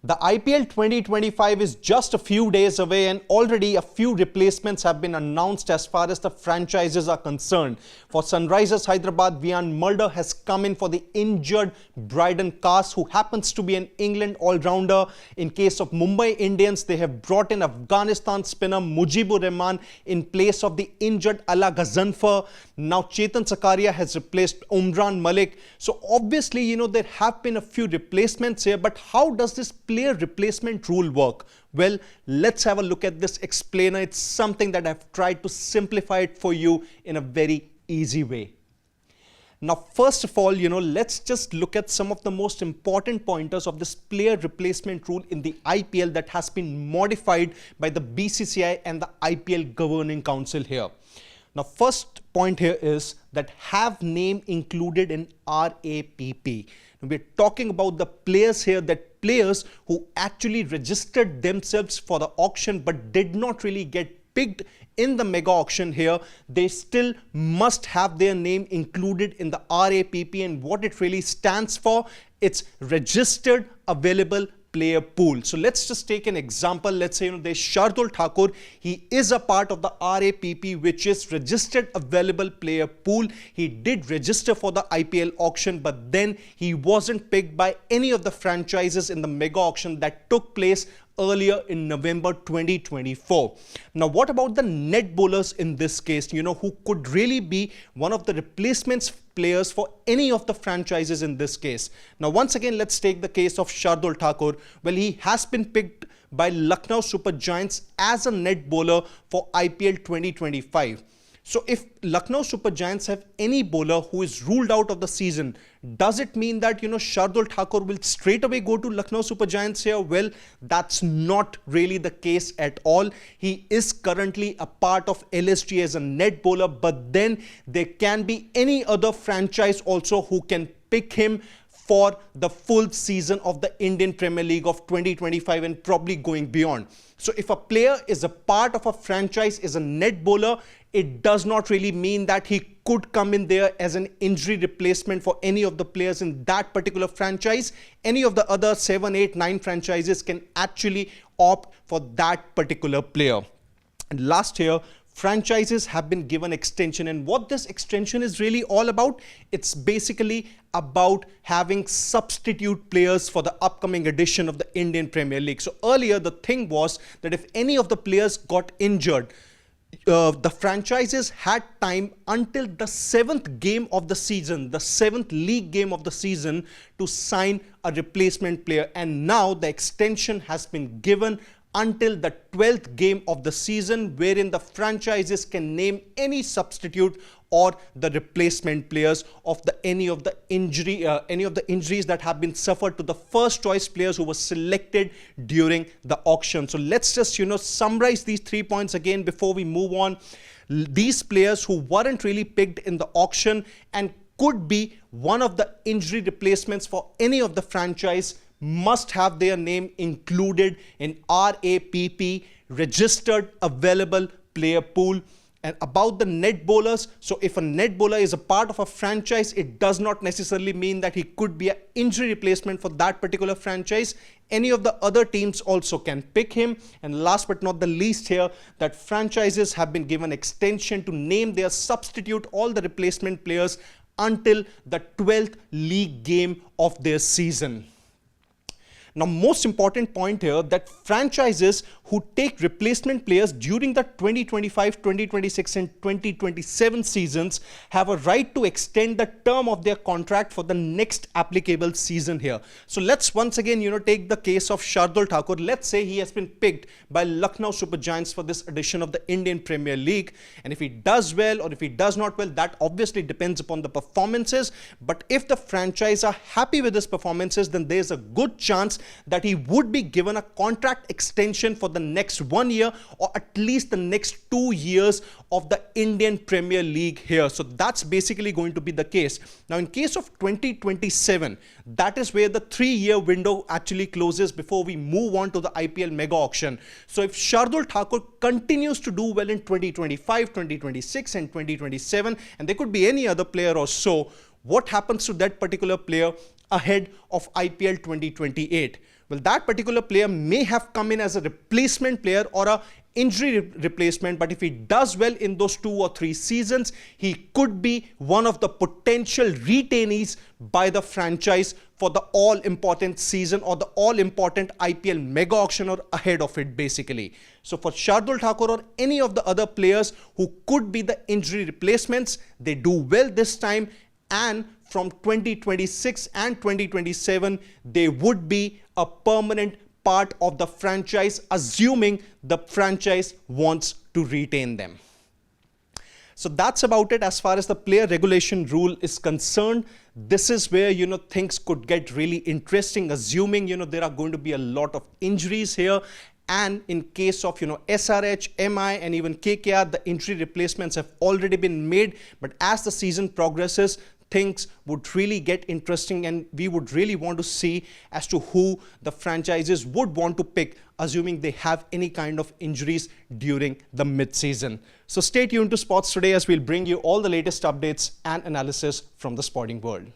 The IPL 2025 is just a few days away and already a few replacements have been announced as far as the franchises are concerned. For Sunrisers Hyderabad, Vian Mulder has come in for the injured Bryden Kaas, who happens to be an England all-rounder. In case of Mumbai Indians, they have brought in Afghanistan spinner Mujibur Rahman in place of the injured Ala Ghazanfar. Now Chetan Sakaria has replaced Umran Malik. So obviously, there have been a few replacements here, but how does this player replacement rule work? Well, let's have a look at this explainer. It's something that I've tried to simplify it for you in a very easy way. Now, first of all, let's just look at some of the most important pointers of this player replacement rule in the IPL that has been modified by the BCCI and the IPL Governing Council here. Now, first point here is that have name included in RAPP. Now, we're talking about the players here, that players who actually registered themselves for the auction but did not really get picked in the mega auction here, they still must have their name included in the RAPP. And what it really stands for, it's registered available player pool. So let's just take an example. Let's say there's Shardul Thakur. He is a part of the RAPP, which is registered available player pool. He did register for the IPL auction, but then he wasn't picked by any of the franchises in the mega auction that took place earlier in November 2024. Now, what about the net bowlers in this case, who could really be one of the replacements players for any of the franchises in this case? Now, once again, let's take the case of Shardul Thakur. Well, he has been picked by Lucknow Super Giants as a net bowler for IPL 2025. So if Lucknow Super Giants have any bowler who is ruled out of the season, does it mean that, Shardul Thakur will straight away go to Lucknow Super Giants here? Well, that's not really the case at all. He is currently a part of LSG as a net bowler, but then there can be any other franchise also who can pick him for the full season of the Indian Premier League of 2025 and probably going beyond. So if a player is a part of a franchise, is a net bowler, it does not really mean that he could come in there as an injury replacement for any of the players in that particular franchise. Any of the other 7, 8, 9 franchises can actually opt for that particular player. And last here, franchises have been given extension, and what this extension is really all about, it's basically about having substitute players for the upcoming edition of the Indian Premier League. So earlier the thing was that if any of the players got injured, the franchises had time until the 7th game of the season, the 7th league game of the season, to sign a replacement player. And now the extension has been given until the 12th game of the season, wherein the franchises can name any substitute or the replacement players of any of the injuries that have been suffered to the first choice players who were selected during the auction. So let's just summarize these 3 points again before we move on. These players who weren't really picked in the auction and could be one of the injury replacements for any of the franchise must have their name included in RAPP, registered available player pool. And about the net bowlers, so if a net bowler is a part of a franchise, it does not necessarily mean that he could be an injury replacement for that particular franchise. Any of the other teams also can pick him. And last but not the least here, that franchises have been given extension to name their substitute, all the replacement players, until the 12th league game of their season. Now, most important point here, that franchises who take replacement players during the 2025, 2026 and 2027 seasons have a right to extend the term of their contract for the next applicable season here. So let's once again, take the case of Shardul Thakur. Let's say he has been picked by Lucknow Super Giants for this edition of the Indian Premier League. And if he does well or if he does not well, that obviously depends upon the performances. But if the franchise are happy with his performances, then there's a good chance that he would be given a contract extension for the next 1 year or at least the next 2 years of the Indian Premier League here. So that's basically going to be the case. Now, in case of 2027, that is where the 3-year window actually closes before we move on to the IPL mega auction. So if Shardul Thakur continues to do well in 2025, 2026 and 2027, and there could be any other player or so, what happens to that particular player ahead of IPL 2028? Well, that particular player may have come in as a replacement player or a injury replacement, but if he does well in those 2 or 3 seasons, he could be one of the potential retainees by the franchise for the all-important season or the all-important IPL mega auction or ahead of it basically. So for Shardul Thakur or any of the other players who could be the injury replacements, they do well this time, and from 2026 and 2027, they would be a permanent part of the franchise, assuming the franchise wants to retain them. So that's about it as far as the player regulation rule is concerned. This is where, things could get really interesting, assuming, there are going to be a lot of injuries here. And in case of, SRH, MI and even KKR, the injury replacements have already been made. But as the season progresses, things would really get interesting, and we would really want to see as to who the franchises would want to pick, assuming they have any kind of injuries during the mid-season. So stay tuned to Sports Today as we'll bring you all the latest updates and analysis from the sporting world.